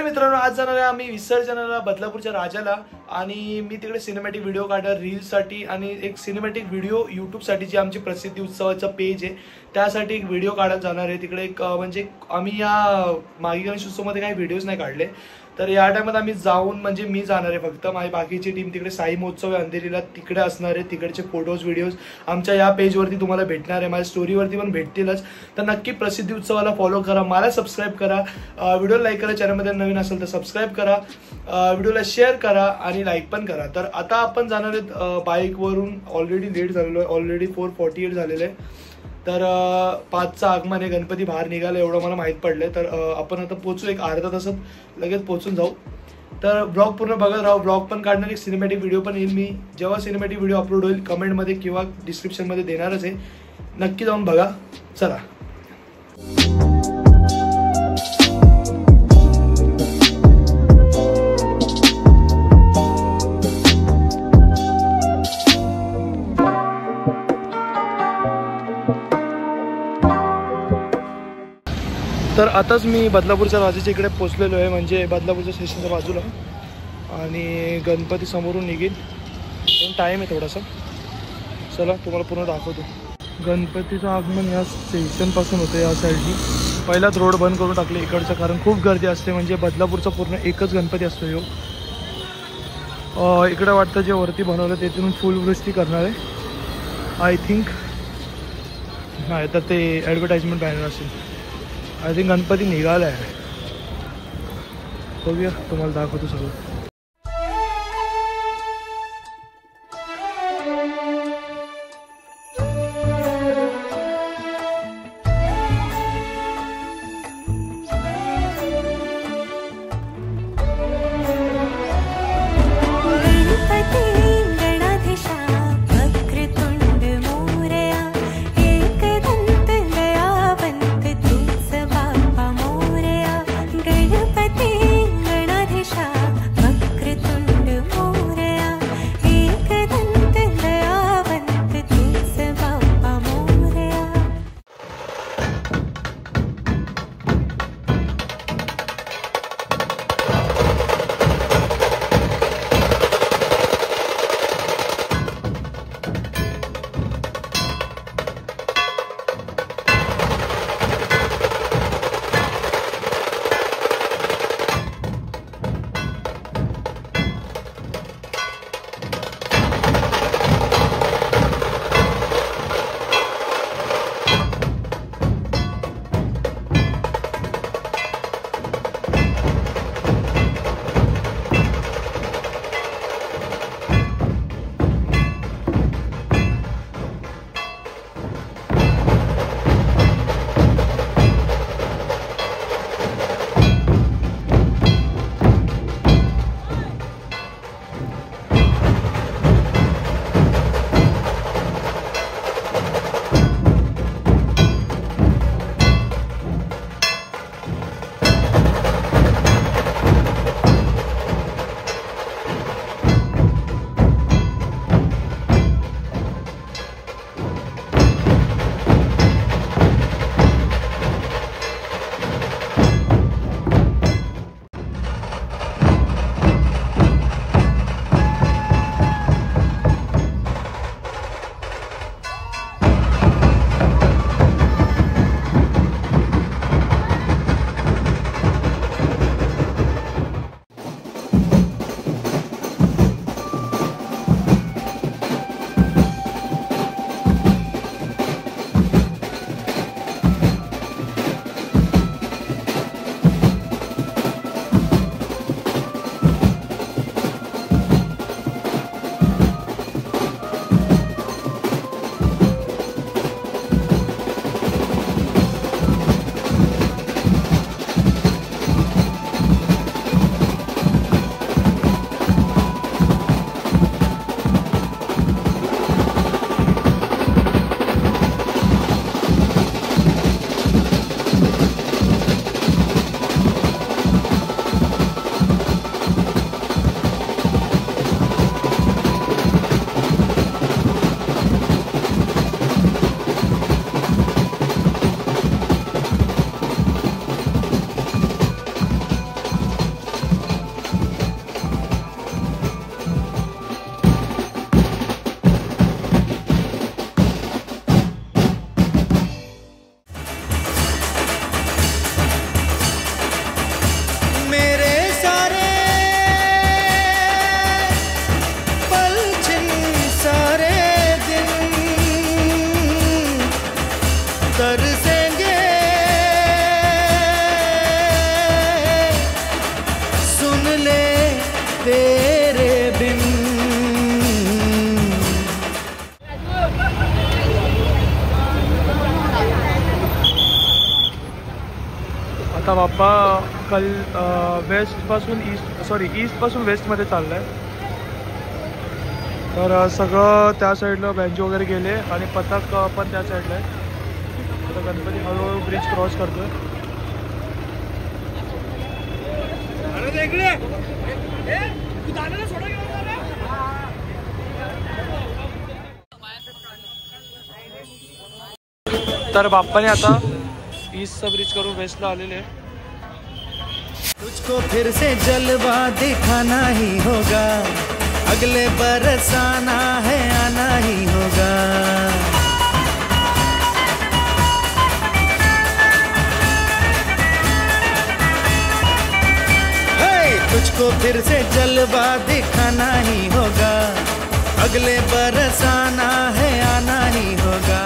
नमस्कार मित्रांनो, आज जाणार आहे आम्ही विसर्जनाला बदलापूरच्या राजाला आणि मी तिकडे सिनेमॅटिक व्हिडिओ काढणार रील्ससाठी आणि एक सिनेमॅटिक व्हिडिओ यूट्यूबसाठी जी आमची प्रसिद्धी उत्सवाचं पेज आहे त्यासाठी एक व्हिडिओ काढत जाणार आहे तिकडे। एक म्हणजे आम्ही या मागे गणेश उत्सवामध्ये काही व्हिडिओज नाही काढले, तर या टाइमात आम्ही जाऊन म्हणजे मी जाणार आहे फक्त, माझी बाकीची टीम तिकडे साई महोत्सव अंधेरीला तिकडे असणार आहे। तिकडचे फोटोज व्हिडिओज आमच्या या पेजवरती तुम्हाला भेटणार आहे, माझ्या स्टोरीवरती पण भेटतीलच। तर नक्की प्रसिद्धी उत्सवाला फॉलो करा, मला सबस्क्राईब करा, व्हिडिओला लाईक करा, चॅनलमध्ये नवीन असेल तर सबस्क्राईब करा, व्हिडिओला शेअर करा आणि लाईक पण करा। तर आता आपण जाणार आहेत बाईकवरून, ऑलरेडी लेट झालेलो आहे, ऑलरेडी 4:48 झालेलं आहे। तर 5चं आगमन आहे, गणपती बाहेर निघाला एवढं मला माहीत पडलं। तर आपण आता पोचू, एक अर्धा तासात लगेच पोचून जाऊ। तर ब्लॉग पूर्ण बघत राहू, ब्लॉग पण काढणार, एक सिनेमॅटिक व्हिडिओ पण येईल। मी जेव्हा सिनेमॅटिक व्हिडिओ अपलोड होईल कमेंटमध्ये किंवा डिस्क्रिप्शनमध्ये देणारच आहे, नक्की जाऊन बघा। चला तर आताच मी बदलापूरच्या राजाच्या इकडे पोचलेलो आहे, म्हणजे बदलापूरच्या स्टेशनच्या बाजूला, आणि गणपती समोरून निघेल, पण टाईम आहे थोडासा। चला तुम्हाला पूर्ण दाखवतो। गणपतीचं आगमन या स्टेशनपासून होतं, या साईडनी पहिलाच रोड बंद करून टाकले इकडचं, कारण खूप गर्दी असते। म्हणजे बदलापूरचा पूर्ण एकच गणपती असतो ह्यो। इकडे वाटतं जे वरती बनवलं तेथून फुलवृष्टी करणार आहे आय थिंक, नाही तर ते ॲडव्हर्टाइजमेंट बॅनर असेल। आय थिंक गणपती निघाला आहे, बघूया तुम्हाला दाखवतो सगळं। आता बाप्पा वेस्टपासून ईस्टपासून वेस्टमध्ये चाललं आहे. तर सगळं त्या साईडला बँजो वगैरे गेले आणि पथक पण त्या साईडला आहे. आता गणपती हळूहळू ब्रिज क्रॉस करतोय. तर बाप्पाने आता ईस्टचा ब्रिज करून वेस्टला आलेले. तुझको फिर से जलवा दिखाना ही होगा, अगले बरस आना है आना ही होगा. तुझको फिर से जलवा दिखाना ही होगा, अगले बरस आना है आना ही होगा.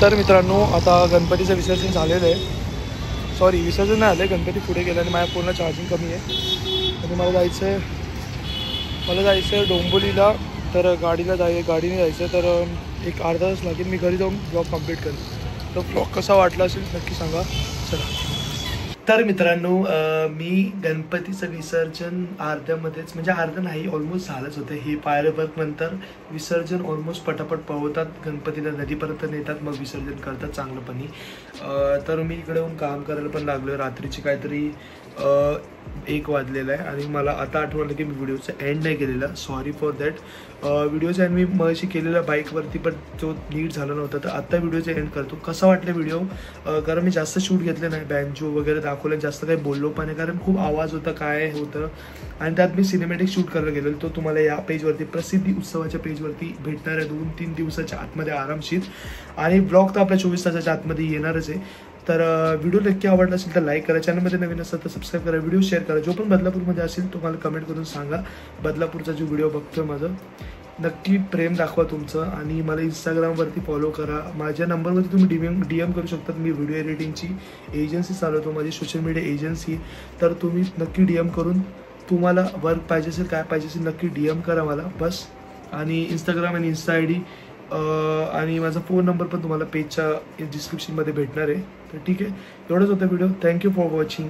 तर मित्रांनो, आता गणपतीचं विसर्जन झालेलं आहे. सॉरी, विसर्जन नाही आलं, गणपती पुढे गेला आणि माझ्या फोनला चार्जिंग कमी आहे आणि मला जायचं आहे डोंबिवलीला. तर गाडीने जायचं तर एक अर्धा तास लागेल. मी घरी जाऊन ब्लॉग कंप्लीट करेन. तर ब्लॉग कसा वाटला असेल नक्की सांगा. चला. तर मित्रांनो, मी गणपतीचं विसर्जन अर्ध्यामध्येच, म्हणजे अर्ध नाही, ऑलमोस्ट झालंच होतं. हे फायरवर्क नंतर विसर्जन ऑलमोस्ट पटापट पळवतात, गणपतीला नदीपर्यंत नेतात, मग विसर्जन करतात चांगलंपणी. तर मी इकडे येऊन काम करायला पण लागलो. रात्रीची काहीतरी 1 वाजलेला आहे आणि मला आता आठवलं की मी व्हिडिओचा एंड नाही केलेला. Sorry for that. व्हिडिओचा एंड मी मगाशी केलेला बाईकवरती, पण तो नीट झाला नव्हता. तर आत्ता व्हिडिओचा एंड करतो. कसा वाटला व्हिडिओ? कारण मी जास्त शूट घेतले नाही, बँजो वगैरे दाखवलं, जास्त काही बोललो पण नाही कारण खूप आवाज होता, काय होतं. आणि त्यात मी सिनेमॅटिक शूट करायला गेलेलो. तो तुम्हाला या पेजवरती, प्रसिद्धी उत्सवाच्या पेजवरती भेटणार आहे 2-3 दिवसाच्या आतमध्ये आरामशीर. आणि ब्लॉग तर आपल्या 24 तासाच्या आतमध्ये येणारच आहे. तर व्हिडिओ नक्की आवडला असेल तर लाईक करा, चॅनलमध्ये नवीन असेल तर सबस्क्राईब करा, व्हिडिओ शेअर करा. जो पण बदलापूरमध्ये असेल तो मला कमेंट करून सांगा. बदलापूरचा जो व्हिडिओ बघतोय माझं, नक्की प्रेम दाखवा तुमचं. आणि मला इंस्टाग्रामवरती फॉलो करा. माझ्या नंबरवरती तुम्ही DM करू शकतात. मी व्हिडिओ एडिटिंगची एजन्सी चालवतो, माझी सोशल मीडिया एजन्सी. तर तुम्ही नक्की DM करून, तुम्हाला वर्क पाहिजे असेल, काय पाहिजे असेल, नक्की DM करा मला बस. आणि इंस्टाग्राम आणि इन्स्टा ID आणि माझा फोन नंबर पण तुम्हाला पेजच्या डिस्क्रिप्शनमध्ये भेटणार आहे. तर ठीक आहे, एवढंच होतं व्हिडिओ. Thank you for watching.